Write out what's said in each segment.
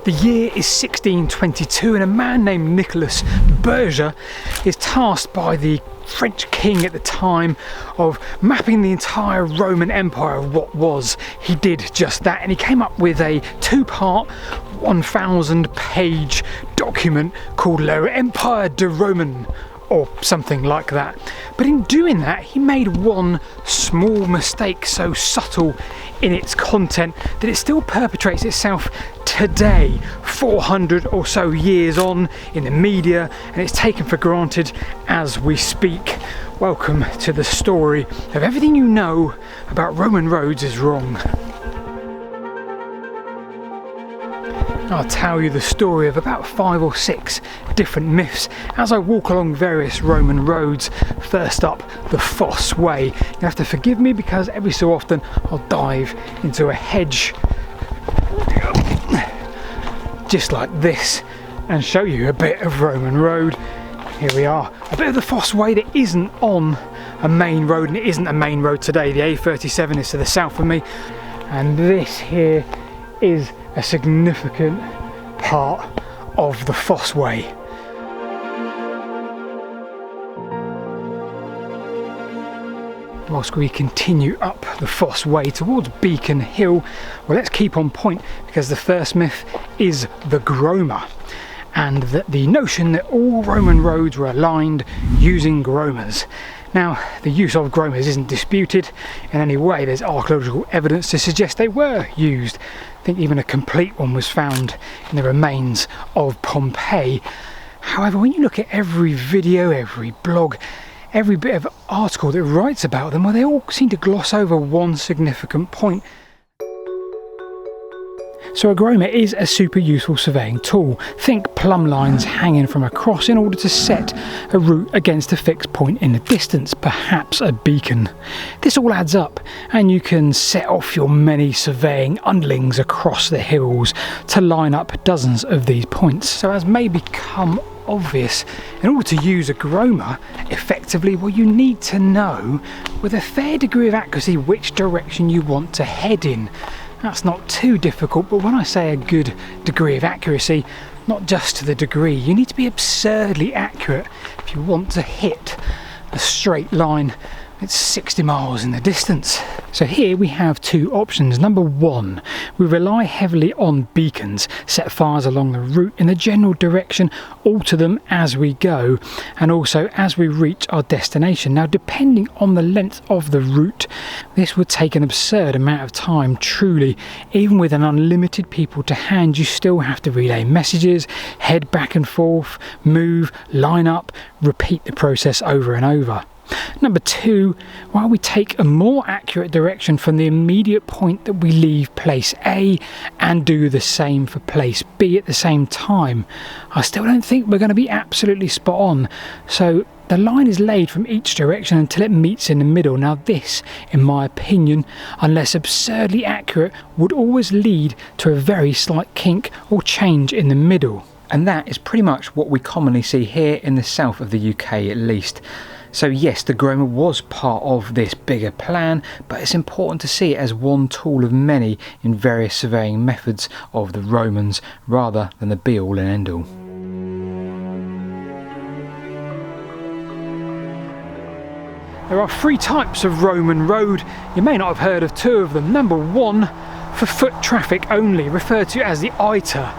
The year is 1622 and a man named Nicholas Berger is tasked by the French king at the time of mapping the entire Roman Empire of what was. He did just that, and he came up with a two-part 1,000-page document called L'Empire de Roman, or something like that. But in doing that, he made one small mistake so subtle in its content that it still perpetrates itself today, 400 or so years on in the media, and it's taken for granted as we speak. Welcome to the story of everything you know about Roman roads is wrong. I'll tell you the story of about 5 or 6 different myths as I walk along various Roman roads. First up, the Fosse Way. You have to forgive me because every so often I'll dive into a hedge just like this and show you a bit of Roman road. Here we are, a bit of the Fosse Way that isn't on a main road, and it isn't a main road today. The A37 is to the south of me, and this here is a significant part of the Fosse Way. Whilst we continue up the Fosse Way towards Beacon Hill, well, let's keep on point because the first myth is the Groma, and that the notion that all Roman roads were aligned using Gromas. Now, the use of Gromas isn't disputed in any way. There's archaeological evidence to suggest they were used. I think even a complete one was found in the remains of Pompeii. However, when you look at every video, every blog, every bit of article that writes about them, well, they all seem to gloss over one significant point. So a Groma is a super useful surveying tool. Think plumb lines hanging from a cross in order to set a route against a fixed point in the distance, perhaps a beacon. This all adds up, and you can set off your many surveying underlings across the hills to line up dozens of these points. So as may become obvious, in order to use a Groma effectively, well, you need to know with a fair degree of accuracy which direction you want to head in. That's not too difficult, but when I say a good degree of accuracy, not just to the degree, you need to be absurdly accurate if you want to hit a straight line. It's 60 miles in the distance. So here we have two options. Number one, we rely heavily on beacons, set fires along the route in the general direction, alter them as we go, and also as we reach our destination. Now, depending on the length of the route, this would take an absurd amount of time, truly. Even with an unlimited people to hand, you still have to relay messages, head back and forth, move, line up, repeat the process over and over. Number two, while we take a more accurate direction from the immediate point that we leave place A and do the same for place B at the same time, I still don't think we're going to be absolutely spot on. So the line is laid from each direction until it meets in the middle. Now this, in my opinion, unless absurdly accurate, would always lead to a very slight kink or change in the middle. And that is pretty much what we commonly see here in the south of the UK at least. So yes, the Groma was part of this bigger plan, but it's important to see it as one tool of many in various surveying methods of the Romans, rather than the be-all and end-all. There are 3 types of Roman road. You may not have heard of 2 of them. Number 1, for foot traffic only, referred to as the Iter.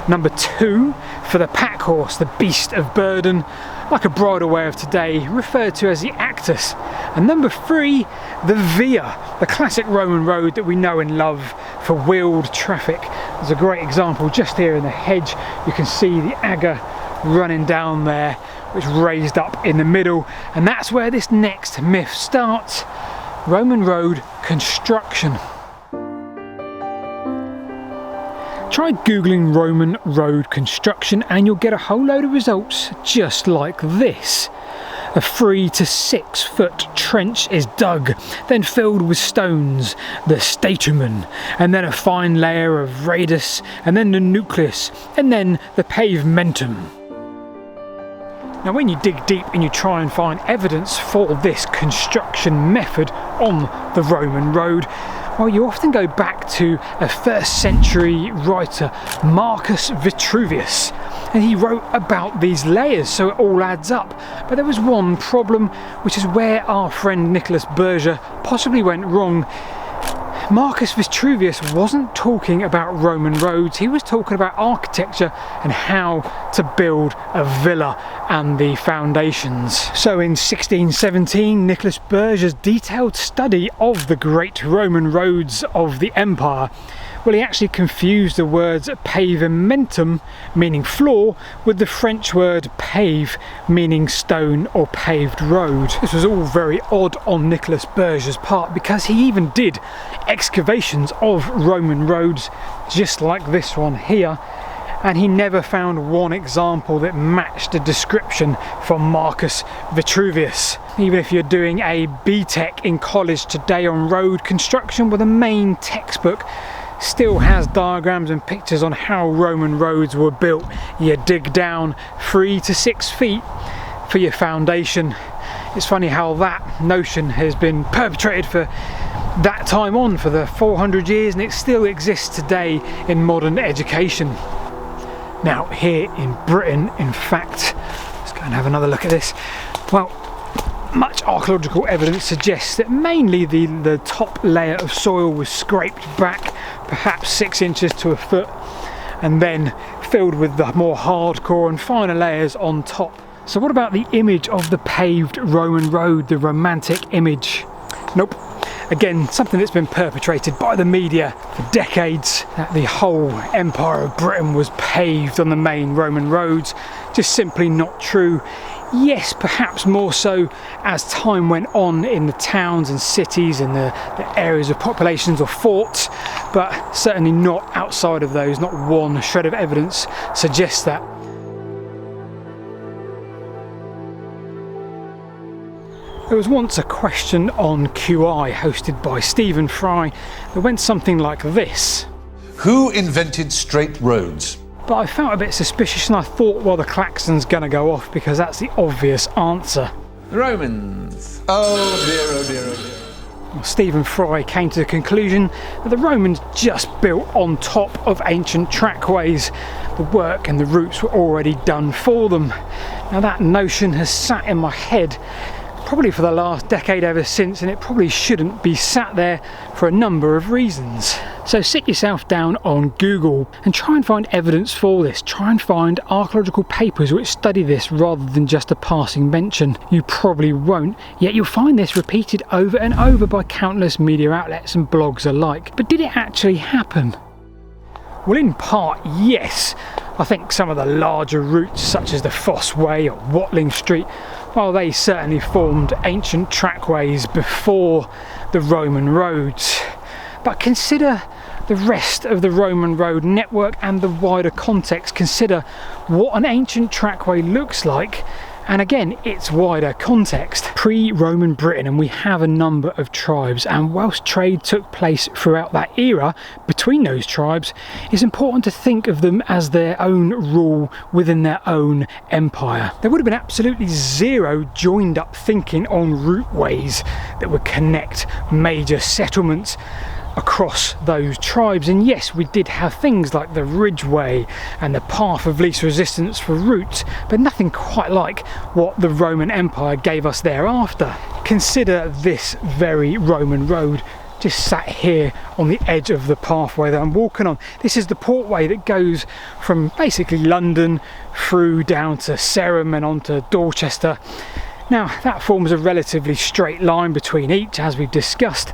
Number 2, for the pack horse, the beast of burden, like a bridleway of today, referred to as the Actus. And number 3, the Via, the classic Roman road that we know and love for wheeled traffic. There's a great example just here in the hedge. You can see the Aga running down there, which raised up in the middle, and that's where this next myth starts. Roman road construction. Try googling Roman road construction and you'll get a whole load of results just like this. A 3 to 6 foot trench is dug, then filled with stones, the statumen, and then a fine layer of radus, and then the nucleus, and then the pavementum. Now when you dig deep and you try and find evidence for this construction method on the Roman road, Well, you often go back to a 1st century writer, Marcus Vitruvius, and he wrote about these layers, so it all adds up. But there was one problem, which is where our friend Nicholas Berger possibly went wrong. Marcus Vitruvius wasn't talking about Roman roads, he was talking about architecture and how to build a villa and the foundations. So in 1617, Nicholas Berger's detailed study of the great Roman roads of the empire, well, he actually confused the words pavimentum, meaning floor, with the French word pave, meaning stone or paved road. This was all very odd on Nicholas Berger's part, because he even did excavations of Roman roads just like this one here, and he never found one example that matched the description from Marcus Vitruvius. Even if you're doing a BTEC in college today on road construction, well, the main textbook still has diagrams and pictures on how Roman roads were built. You dig down 3 to 6 feet for your foundation. It's funny how that notion has been perpetrated for that time on, for the 400 years, and it still exists today in modern education. Now here in Britain, in fact, let's go and have another look at this. Well, much archaeological evidence suggests that mainly the top layer of soil was scraped back perhaps 6 inches to a foot, and then filled with the more hardcore and finer layers on top. So what about the image of the paved Roman road, the romantic image? Nope. Again, something that's been perpetrated by the media for decades, that the whole Empire of Britain was paved on the main Roman roads. Just simply not true. Yes, perhaps more so as time went on in the towns and cities and the areas of populations or forts, but certainly not outside of those. Not one shred of evidence suggests that. There was once a question on QI hosted by Stephen Fry that went something like this. Who invented straight roads? But I felt a bit suspicious, and I thought, well, the klaxon's gonna go off because that's the obvious answer. The Romans. Oh dear, oh dear, oh dear. Well, Stephen Fry came to the conclusion that the Romans just built on top of ancient trackways. The work and the routes were already done for them. Now that notion has sat in my head probably for the last decade ever since, and it probably shouldn't be sat there for a number of reasons. So sit yourself down on Google and try and find evidence for this. Try and find archaeological papers which study this rather than just a passing mention. You probably won't, yet you'll find this repeated over and over by countless media outlets and blogs alike. But did it actually happen? Well, in part, yes. I think some of the larger routes, such as the Fosse Way or Watling Street, well, they certainly formed ancient trackways before the Roman roads. But consider the rest of the Roman road network and the wider context. Consider what an ancient trackway looks like, and again, its wider context. Pre-Roman Britain, and we have a number of tribes, and whilst trade took place throughout that era between those tribes, it's important to think of them as their own rule within their own empire. There would have been absolutely zero joined up thinking on routeways that would connect major settlements across those tribes. And yes, we did have things like the Ridgeway and the path of least resistance for routes, but nothing quite like what the Roman Empire gave us thereafter. Consider this very Roman road just sat here on the edge of the pathway that I'm walking on. This is the portway that goes from basically London through down to Sarum and onto Dorchester. Now that forms a relatively straight line between each, as we've discussed.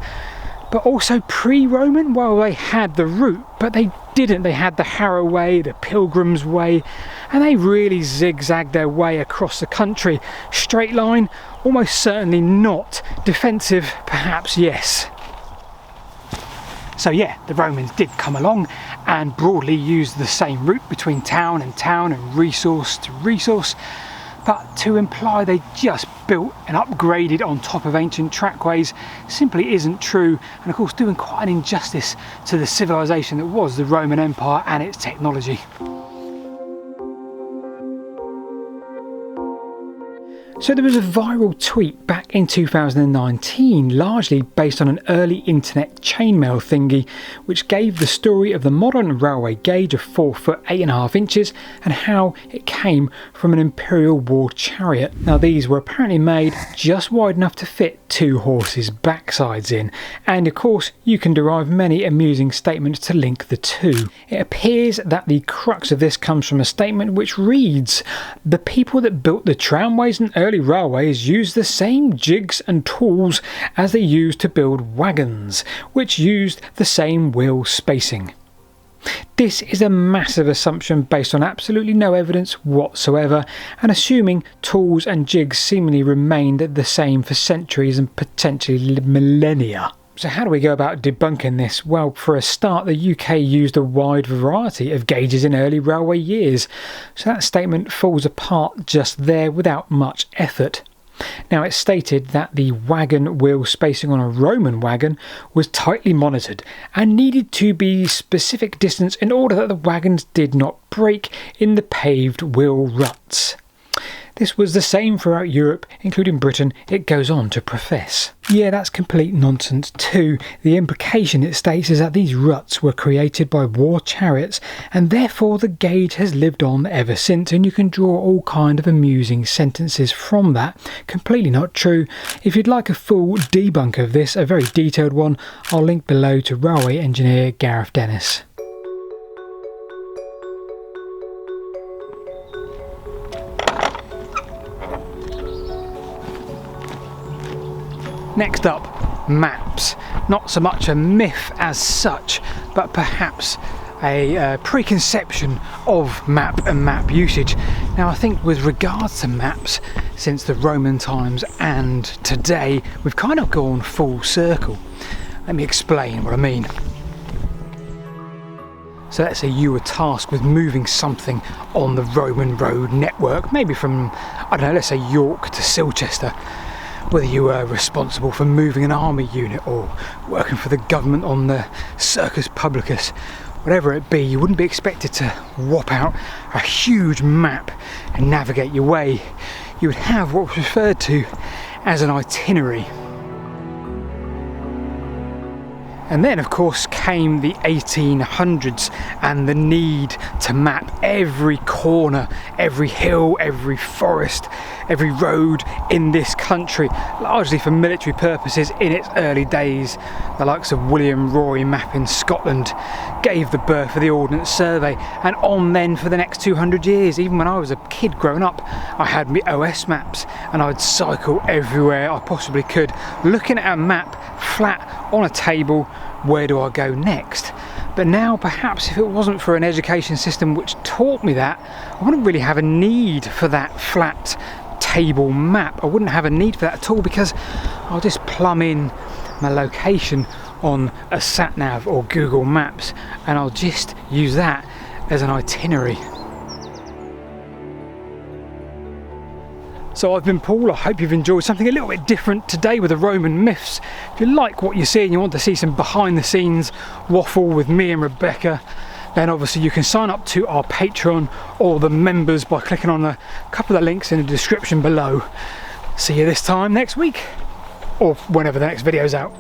But also pre-Roman, well, they had the route, but they didn't. They had the Harrow Way, the Pilgrim's Way, and they really zigzagged their way across the country. Straight line, almost certainly not. Defensive, perhaps yes. So yeah, the Romans did come along and broadly used the same route between town and resource to resource. But to imply they just built and upgraded on top of ancient trackways simply isn't true, and of course doing quite an injustice to the civilization that was the Roman Empire and its technology. So there was a viral tweet back in 2019, largely based on an early internet chainmail thingy, which gave the story of the modern railway gauge of 4 foot 8.5 inches and how it came from an Imperial War chariot. Now these were apparently made just wide enough to fit 2 horses' backsides in, and of course you can derive many amusing statements to link the two. It appears that the crux of this comes from a statement which reads, "The people that built the tramways and early railways used the same jigs and tools as they used to build wagons, which used the same wheel spacing." This is a massive assumption based on absolutely no evidence whatsoever, and assuming tools and jigs seemingly remained the same for centuries and potentially millennia. So how do we go about debunking this? Well, for a start, the UK used a wide variety of gauges in early railway years, so that statement falls apart just there without much effort. Now, it's stated that the wagon wheel spacing on a Roman wagon was tightly monitored and needed to be specific distance in order that the wagons did not break in the paved wheel ruts. This was the same throughout Europe, including Britain, it goes on to profess. Yeah, that's complete nonsense too. The implication it states is that these ruts were created by war chariots, and therefore the gauge has lived on ever since, and you can draw all kind of amusing sentences from that. Completely not true. If you'd like a full debunk of this, a very detailed one, I'll link below to railway engineer Gareth Dennis. Next up, maps. Not so much a myth as such, but perhaps a preconception of map and map usage. Now I think with regards to maps, since the Roman times and today, we've kind of gone full circle. Let me explain what I mean. So let's say you were tasked with moving something on the Roman road network, maybe from, I don't know, let's say York to Silchester. Whether you were responsible for moving an army unit or working for the government on the Circus Publicus, whatever it be, you wouldn't be expected to whop out a huge map and navigate your way. You would have what was referred to as an itinerary. And then of course came the 1800s and the need to map every corner, every hill, every forest, every road in this country, largely for military purposes in its early days. The likes of William Roy mapping Scotland gave the birth of the Ordnance Survey, and on then for the next 200 years. Even when I was a kid growing up, I had my OS maps and I'd cycle everywhere I possibly could, looking at a map flat on a table, where do I go next? But now perhaps if it wasn't for an education system which taught me that, I wouldn't really have a need for that flat table map. I wouldn't have a need for that at all, because I'll just plumb in my location on a sat-nav or Google Maps and I'll just use that as an itinerary. So I've been Paul, I hope you've enjoyed something a little bit different today with the Roman myths. If you like what you see and you want to see some behind the scenes waffle with me and Rebecca, then obviously you can sign up to our Patreon or the members by clicking on a couple of the links in the description below. See you this time next week, or whenever the next video's out.